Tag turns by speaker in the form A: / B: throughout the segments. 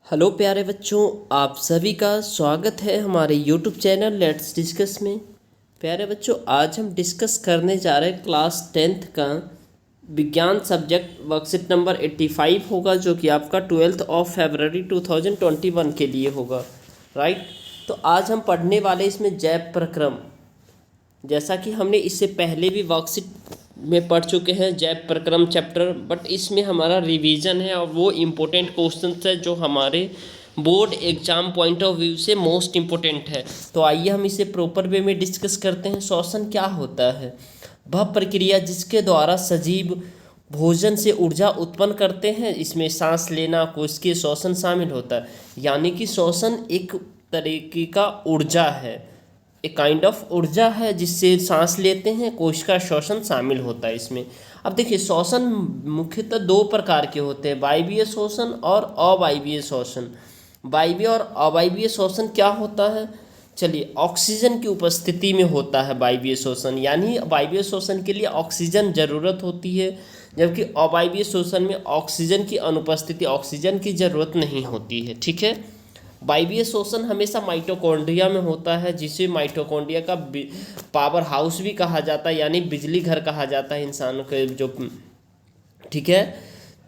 A: Hello प्यारे बच्चों, आप सभी का स्वागत है हमारे यूट्यूब चैनल लेट्स डिस्कस में। प्यारे बच्चों, आज हम डिस्कस करने जा रहे हैं क्लास 10th का विज्ञान सब्जेक्ट वर्कशीट नंबर 85 होगा, जो कि आपका 12 फरवरी 2021 के लिए होगा। राइट। तो आज हम पढ़ने वाले इसमें जैव प्रक्रम, जैसा कि हमने इससे पहले भी वर्कशीट में पढ़ चुके हैं जैव प्रक्रम चैप्टर, बट इसमें हमारा रिवीजन है और वो इम्पोर्टेंट क्वेश्चंस है जो हमारे board exam point of view से मोस्ट इम्पोर्टेंट है। तो आइए हम इसे प्रॉपर वे में डिस्कस करते हैं। श्वसन क्या होता है? वह प्रक्रिया जिसके द्वारा सजीव भोजन से ऊर्जा उत्पन्न करते हैं। इसमें सांस लेना, कोशिकीय श्वसन शामिल होता है। यानी कि श्वसन एक तरीके का ऊर्जा है, एक काइंड ऑफ ऊर्जा है जिससे सांस लेते हैं। कोशिका श्वसन शामिल होता है इसमें। अब देखिए, श्वसन मुख्यतः दो प्रकार के होते हैं, वायवीय श्वसन और अवायवीय श्वसन। वायवीय और अवायवीय श्वसन क्या होता है? चलिए, ऑक्सीजन की उपस्थिति में होता है वायवीय श्वसन, यानी वायवीय श्वसन के लिए ऑक्सीजन ज़रूरत होती है, जबकि अवायवीय श्वसन में ऑक्सीजन की अनुपस्थिति, ऑक्सीजन की ज़रूरत नहीं होती है। ठीक है। वायवीय श्वसन हमेशा माइटोकॉन्ड्रिया में होता है, जिसे माइटोकॉन्ड्रिया का पावर हाउस भी कहा जाता है, यानी बिजली घर कहा जाता है इंसान के जो। ठीक है।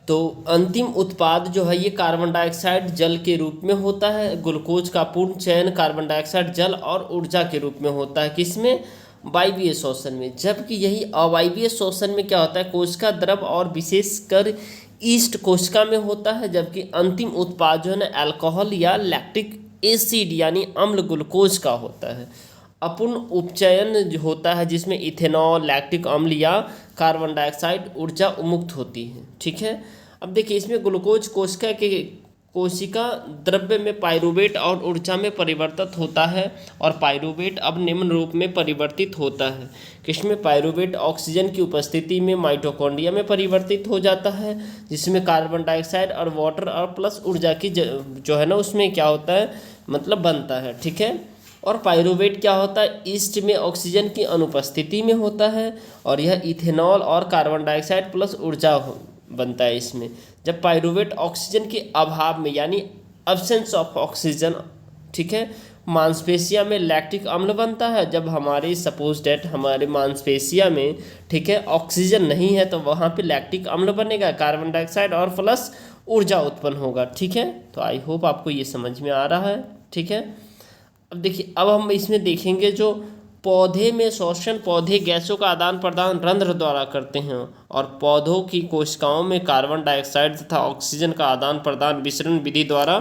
A: तो अंतिम उत्पाद जो है ये कार्बन डाइऑक्साइड जल के रूप में होता है। ग्लूकोज का पूर्ण चयन कार्बन डाइऑक्साइड जल और ऊर्जा के रूप में होता है। किसमें? वायवीय श्वसन में। जबकि यही अवायवीय श्वसन में क्या होता है? कोशिका द्रव और विशेषकर ईस्ट कोशिका में होता है, जबकि अंतिम उत्पाद जो है ना अल्कोहल या लैक्टिक एसिड यानी अम्ल ग्लूकोज का होता है। अपूर्ण उपचयन जो होता है, जिसमें इथेनॉल, लैक्टिक अम्ल या कार्बन डाइऑक्साइड ऊर्जा उन्मुक्त होती है। ठीक है। अब देखिए, इसमें ग्लूकोज कोशिका द्रव्य में पाइरूवेट और ऊर्जा में परिवर्तित होता है, और पाइरूवेट अब निम्न रूप में परिवर्तित होता है। किसमें? पाइरूवेट ऑक्सीजन की उपस्थिति में माइटोकॉन्ड्रिया में परिवर्तित हो जाता है, जिसमें कार्बन डाइऑक्साइड और वाटर और प्लस ऊर्जा की जो है ना उसमें क्या होता है, मतलब बनता है। ठीक है। और पाइरूवेट क्या होता है? ईस्ट में ऑक्सीजन की अनुपस्थिति में होता है, और यह इथेनॉल और कार्बन डाइऑक्साइड प्लस ऊर्जा बनता है इसमें। जब पाइरूवेट ऑक्सीजन के अभाव में, यानी एब्सेंस ऑफ ऑक्सीजन, ठीक है, मांसपेशिया में लैक्टिक अम्ल बनता है। जब हमारे सपोज डेट हमारे मांसपेशिया में, ठीक है, ऑक्सीजन नहीं है, तो वहाँ पे लैक्टिक अम्ल बनेगा, कार्बन डाइऑक्साइड और प्लस ऊर्जा उत्पन्न होगा। ठीक है। तो आई होप आपको ये समझ में आ रहा है। ठीक है। अब देखिए, अब हम इसमें देखेंगे जो पौधे में श्वसन, पौधे गैसों का आदान प्रदान रंध्र द्वारा करते हैं, और पौधों की कोशिकाओं में कार्बन डाइऑक्साइड तथा ऑक्सीजन का आदान प्रदान विसरण विधि द्वारा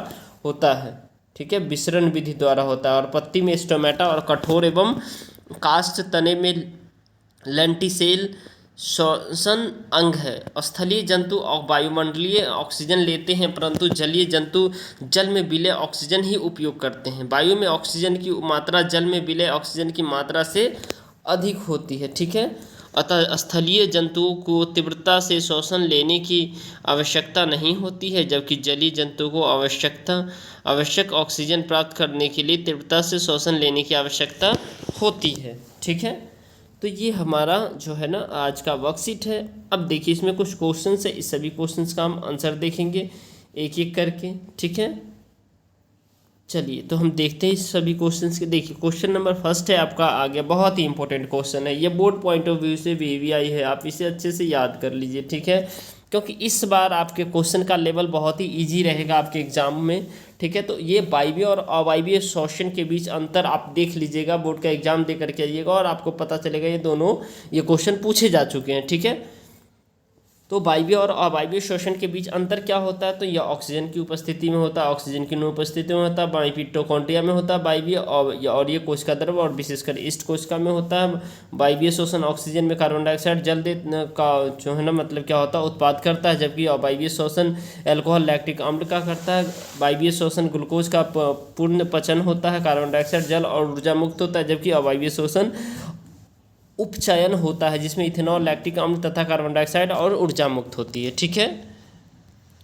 A: होता है। ठीक है, विसरण विधि द्वारा होता है। और पत्ती में स्टोमेटा और कठोर एवं काष्ठ तने में लेंटिसेल श्वसन अंग है। स्थलीय जंतु और वायुमंडलीय ऑक्सीजन लेते हैं, परंतु जलीय जंतु जल में विलय ऑक्सीजन ही उपयोग करते हैं। वायु में ऑक्सीजन की मात्रा जल में विलय ऑक्सीजन की मात्रा से अधिक होती है। ठीक है। अतः स्थलीय जंतुओं को तीव्रता से श्वसन लेने की आवश्यकता नहीं होती है, जबकि जलीय जंतुओं को आवश्यक ऑक्सीजन प्राप्त करने के लिए तीव्रता से श्वसन लेने की आवश्यकता होती है। ठीक है। तो ये हमारा जो है ना आज का वर्कशीट है। अब देखिए, इसमें कुछ क्वेश्चंस है, इस सभी क्वेश्चंस का हम आंसर देखेंगे एक एक करके। ठीक है। चलिए, तो हम देखते हैं इस सभी क्वेश्चंस के। देखिए, क्वेश्चन नंबर फर्स्ट है आपका आगे, बहुत ही इंपॉर्टेंट क्वेश्चन है ये, बोर्ड पॉइंट ऑफ व्यू से वीवीआई है, आप इसे अच्छे से याद कर लीजिए। ठीक है। क्योंकि इस बार आपके क्वेश्चन का लेवल बहुत ही ईजी रहेगा आपके एग्जाम में। ठीक है। तो ये वायवीय और अवायवीय श्वसन के बीच अंतर आप देख लीजिएगा, बोर्ड का एग्जाम दे करके आइएगा और आपको पता चलेगा ये दोनों ये क्वेश्चन पूछे जा चुके हैं। ठीक है। तो वायवीय और अवायवीय श्वसन के बीच अंतर क्या होता है? तो यह ऑक्सीजन की उपस्थिति में होता है, ऑक्सीजन की अनुपस्थिति में होता है, माइटोकॉन्ड्रिया में होता है वायवीय, और ये कोशिका द्रव और विशेषकर ईस्ट कोशिका में होता है। वायवीय श्वसन ऑक्सीजन में कार्बन डाइऑक्साइड जल का जो है ना मतलब क्या होता है, उत्पाद करता है, जबकि अवायवीय श्वसन अल्कोहल लैक्टिक अम्ल का करता है। वायवीय श्वसन ग्लूकोज का पूर्ण पचन होता है, कार्बन डाइऑक्साइड जल और ऊर्जा मुक्त होता है, जबकि अवायवीय श्वसन उपचयन होता है, जिसमें इथेनॉल, लैक्टिक अम्ल तथा कार्बन डाइऑक्साइड और ऊर्जा मुक्त होती है। ठीक है।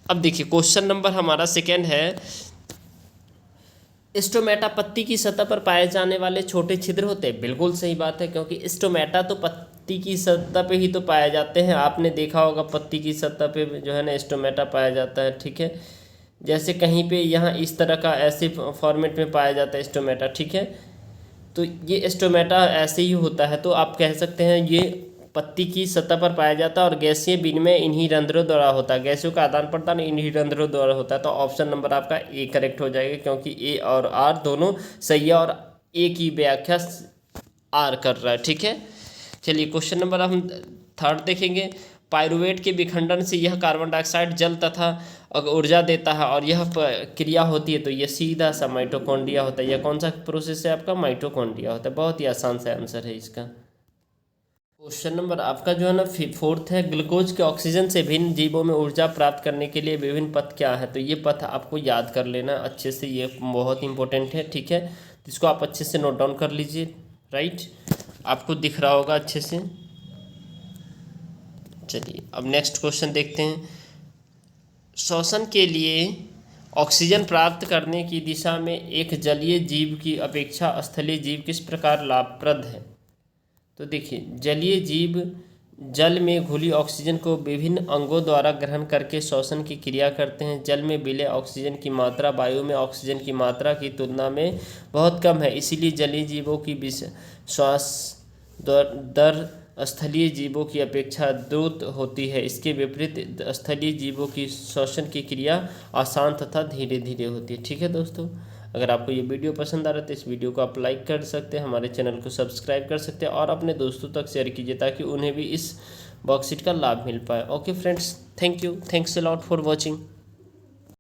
A: अब देखिए, क्वेश्चन नंबर हमारा सेकेंड है, स्टोमेटा पत्ती की सतह पर पाए जाने वाले छोटे छिद्र होते हैं। बिल्कुल सही बात है, क्योंकि स्टोमेटा तो पत्ती की सतह पे ही तो पाए जाते हैं। आपने देखा होगा पत्ती की सतह पे जो है ना स्टोमेटा पाया जाता है। ठीक है। जैसे कहीं पे यहाँ इस तरह का ऐसे फॉर्मेट में पाया जाता है स्टोमेटा, ठीक है। तो ये स्टोमेटा ऐसे ही होता है, तो आप कह सकते हैं ये पत्ती की सतह पर पाया जाता है और गैसीय विनिमय इन्हीं रंध्रों द्वारा होता है, गैसों का आदान प्रदान इन्हीं रंध्रों द्वारा होता है। तो ऑप्शन नंबर आपका ए करेक्ट हो जाएगा, क्योंकि ए और आर दोनों सही है और ए की व्याख्या आर कर रहा है, ठीक है। चलिए क्वेश्चन नंबर हम थर्ड देखेंगे। पायरुवेट के विखंडन से यह कार्बन डाइऑक्साइड जल तथा ऊर्जा देता है और यह क्रिया होती है, तो यह सीधा सा माइटोकॉन्ड्रिया होता है। यह कौन सा प्रोसेस है आपका? माइटोकॉन्ड्रिया होता है। बहुत ही आसान सा आंसर है इसका। क्वेश्चन नंबर आपका जो है ना फोर्थ है, ग्लूकोज के ऑक्सीजन से भिन्न जीवों में ऊर्जा प्राप्त करने के लिए विभिन्न पथ क्या है? तो ये पथ आपको याद कर लेना अच्छे से, ये बहुत इंपॉर्टेंट है, ठीक है। तो इसको आप अच्छे से नोट डाउन कर लीजिए, राइट। आपको दिख रहा होगा अच्छे से। चलिए अब नेक्स्ट क्वेश्चन देखते हैं। श्वसन के लिए ऑक्सीजन प्राप्त करने की दिशा में एक जलीय जीव की अपेक्षा स्थलीय जीव किस प्रकार लाभप्रद है? तो देखिए, जलीय जीव जल में घुली ऑक्सीजन को विभिन्न अंगों द्वारा ग्रहण करके श्वसन की क्रिया करते हैं। जल में विलय ऑक्सीजन की मात्रा वायु में ऑक्सीजन की मात्रा की तुलना में बहुत कम है, इसीलिए जलीय जीवों की श्वास दर स्थलीय जीवों की अपेक्षा द्रुत होती है। इसके विपरीत स्थलीय जीवों की श्वसन की क्रिया आसान तथा धीरे धीरे होती है, ठीक है दोस्तों। अगर आपको ये वीडियो पसंद आ रहा है तो इस वीडियो को आप लाइक कर सकते हैं, हमारे चैनल को सब्सक्राइब कर सकते हैं और अपने दोस्तों तक शेयर कीजिए ताकि उन्हें भी इस वर्कशीट का लाभ मिल पाए। Okay friends, thank you, thanks a lot for watching.